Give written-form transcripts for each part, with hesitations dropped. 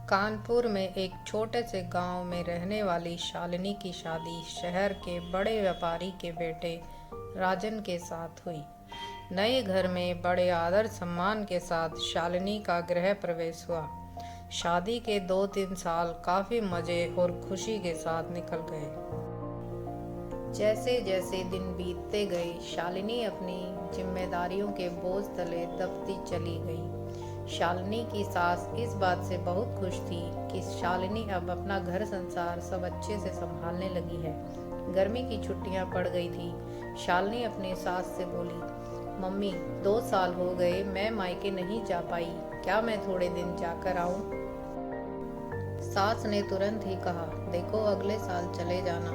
कानपुर में एक छोटे से गांव में रहने वाली शालिनी की शादी शहर के बड़े व्यापारी के बेटे राजन के साथ हुई। नए घर में बड़े आदर सम्मान के साथ शालिनी का गृह प्रवेश हुआ। शादी के 2-3 साल काफी मजे और खुशी के साथ निकल गए। जैसे जैसे दिन बीतते गए, शालिनी अपनी जिम्मेदारियों के बोझ तले दबती चली गई। शालिनी की सास इस बात से बहुत खुश थी कि शालिनी अब अपना घर संसार सब अच्छे से संभालने लगी है। गर्मी की छुट्टियां पड़ गई थी। शालिनी अपनी सास से बोली, मम्मी 2 साल हो गए मैं मायके नहीं जा पाई, क्या मैं थोड़े दिन जाकर आऊं? सास ने तुरंत ही कहा, देखो अगले साल चले जाना।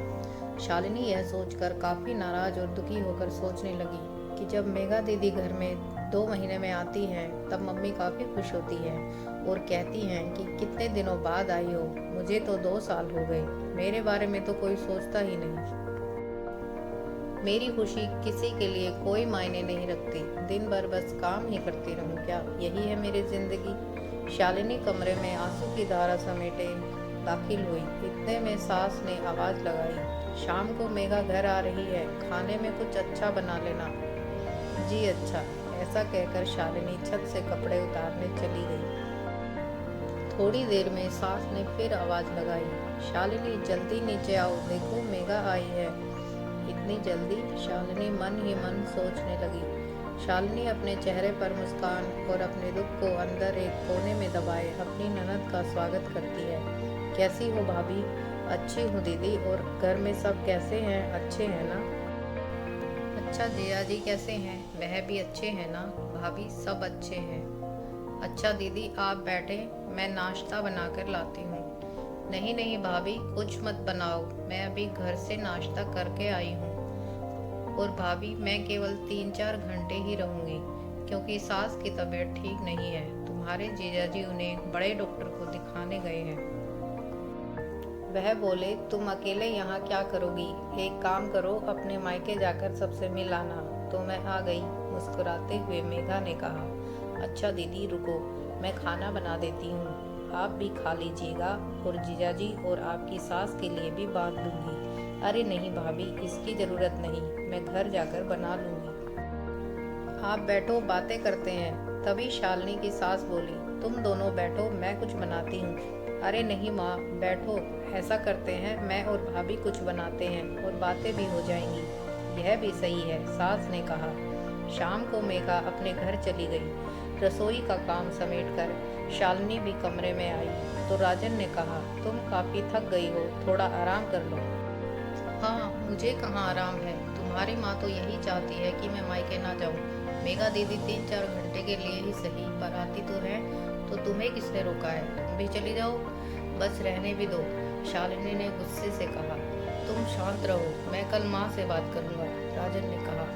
शालिनी यह सोचकर काफी नाराज और दुखी होकर सोचने लगी कि जब मेघा दीदी घर में 2 महीने में आती हैं तब मम्मी काफी खुश होती है और कहती हैं कि कितने दिनों बाद आई हो, मुझे तो 2 साल हो गए, मेरे बारे में तो कोई सोचता ही नहीं। मेरी खुशी किसी के लिए कोई मायने नहीं रखती, दिन भर बस काम ही करती रहूं क्या, यही है मेरी जिंदगी। शालिनी कमरे में आंसू की धारा समेटे दाखिल हुई। इतने में सास ने आवाज लगाई, शाम को मेघा घर आ रही है, खाने में कुछ अच्छा बना लेना। जी अच्छा, ऐसा कहकर शालिनी छत से कपड़े उतारने चली गई। थोड़ी देर में सास ने फिर आवाज लगाई, शालिनी जल्दी नीचे आओ, देखो मेघा आई है। इतनी जल्दी? शालिनी मन ही मन सोचने लगी। शालिनी अपने चेहरे पर मुस्कान और अपने दुख को अंदर एक कोने में दबाए अपनी ननद का स्वागत करती है। कैसी हो भाभी? अच्छी हूँ दीदी, और घर में सब कैसे हैं? अच्छे हैं ना? अच्छा जिया जी कैसे हैं? वह भी अच्छे हैं ना? भाभी सब अच्छे हैं। अच्छा दीदी आप बैठे, मैं नाश्ता बनाकर लाती हूँ। नहीं नहीं भाभी कुछ मत बनाओ, मैं अभी घर से नाश्ता करके आई हूँ। और भाभी मैं केवल 3-4 घंटे ही रहूँगी क्योंकि सास की तबीयत ठीक नहीं है। तुम्हारे जीजा जी उन्हें बड़े डॉक्टर को दिखाने गए हैं। वह बोले, तुम अकेले यहाँ क्या करोगी? एक काम करो, अपने मायके जाकर सबसे मिल आना। तो मैं आ गई। मुस्कुराते हुए मेघा ने कहा, अच्छा दीदी रुको, मैं खाना बना देती हूँ, आप भी खा लीजिएगा और जीजाजी और आपकी सास के लिए भी बांध दूंगी। अरे नहीं भाभी, इसकी जरूरत नहीं, मैं घर जाकर बना लूंगी। आप बैठो, बातें करते हैं। तभी शालिनी की सास बोली, तुम दोनों बैठो, मैं कुछ बनाती हूँ। अरे नहीं माँ, बैठो, ऐसा करते हैं मैं और भाभी कुछ बनाते हैं और बातें भी हो जाएंगी। यह भी सही है, सास ने कहा। शाम को मेघा अपने घर चली गई। रसोई का काम समेटकर शालिनी भी कमरे में आई तो राजन ने कहा, तुम काफी थक गई हो, थोड़ा आराम कर लो। हाँ, मुझे कहाँ आराम है, तुम्हारी माँ तो यही चाहती है कि मैं मायके ना जाऊँ। मेघा दीदी 3-4 घंटे के लिए ही सही पर आती तो है, तो तुम्हें किसने रोका है? तुम भी चली जाओ, बस रहने भी दो। शालिनी ने गुस्से से कहा, तुम शांत रहो, मैं कल माँ से बात करूंगा, राजन ने कहा।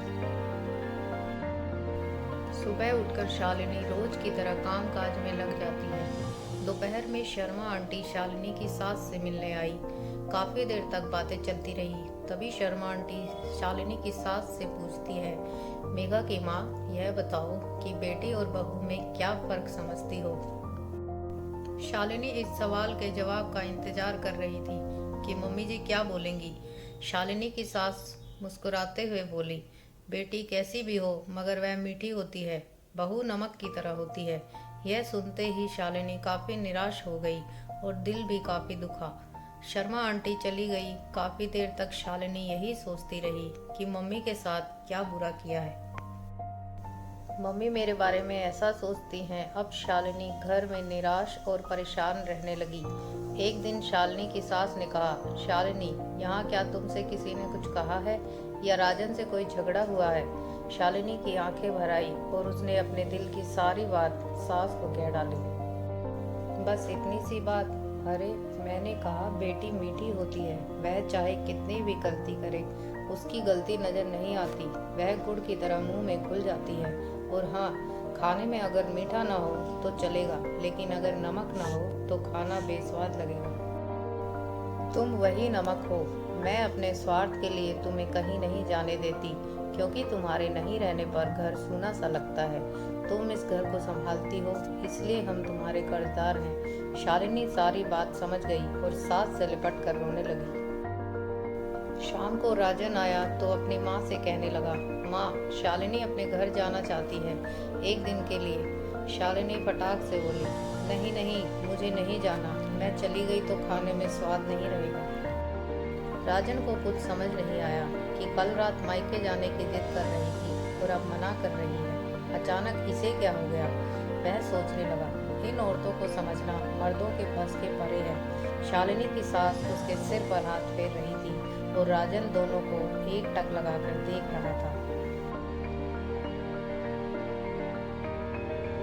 सुबह उठकर शालिनी रोज की तरह कामकाज में लग जाती है। दोपहर में शर्मा आंटी शालिनी की सास से मिलने आई। काफी देर तक बातें चलती रही। तभी शर्मा आंटी शालिनी की सास से पूछती है, मेघा की माँ, यह बताओ कि बेटी और बहू में क्या फर्क समझती हो? शालिनी इस सवाल के जवाब का इंतजार कर रही थी कि मम्मी जी क्या बोलेंगी। शालिनी की सास मुस्कुराते हुए बोली, बेटी कैसी भी हो मगर वह मीठी होती है, बहू नमक की तरह होती है। यह सुनते ही शालिनी काफी निराश हो गई और दिल भी काफी दुखा। शर्मा आंटी चली गई। काफी देर तक शालिनी यही सोचती रही कि मम्मी के साथ क्या बुरा किया है। मम्मी मेरे बारे में ऐसा सोचती हैं। अब शालिनी घर में निराश और परेशान रहने लगी। एक दिन शालिनी की सास ने कहा, शालिनी यहाँ क्या तुमसे किसी ने कुछ कहा है या राजन से कोई झगड़ा हुआ है? शालिनी की आंखें भर आई और उसने अपने दिल की सारी बात सास को कह डाली। बस इतनी सी बात? अरे मैंने कहा बेटी मीठी होती है, वह चाहे कितनी भी गलती करे उसकी गलती नजर नहीं आती, वह गुड़ की तरह मुंह में घुल जाती है। और हाँ, खाने में अगर मीठा ना हो तो चलेगा, लेकिन अगर नमक ना हो तो खाना बेस्वाद लगेगा। तुम वही नमक हो। मैं अपने स्वार्थ के लिए तुम्हें कहीं नहीं जाने देती क्योंकि तुम्हारे नहीं रहने पर घर सूना सा लगता है। तुम इस घर को संभालती हो, इसलिए हम तुम्हारे कर्जदार हैं। शालिनी सारी बात समझ गई और सास से लिपट कर रोने लगी। शाम को राजन आया तो अपनी माँ से कहने लगा, माँ, शालिनी अपने घर जाना चाहती है, एक दिन के लिए। शालिनी फटाक से बोली, नहीं नहीं, मुझे नहीं जाना, मैं चली गई तो खाने में स्वाद नहीं रहेगा। राजन को कुछ समझ नहीं आया कि कल रात मायके जाने की जिद कर रही थी और अब मना कर रही है। अचानक इसे क्या हो गया? वह सोचने लगा, इन औरतों को समझना मर्दों के बस के परे है। शालिनी की सास उसके सिर पर हाथ फेर रही थी और राजन दोनों को एक टक लगाकर देख रहा था।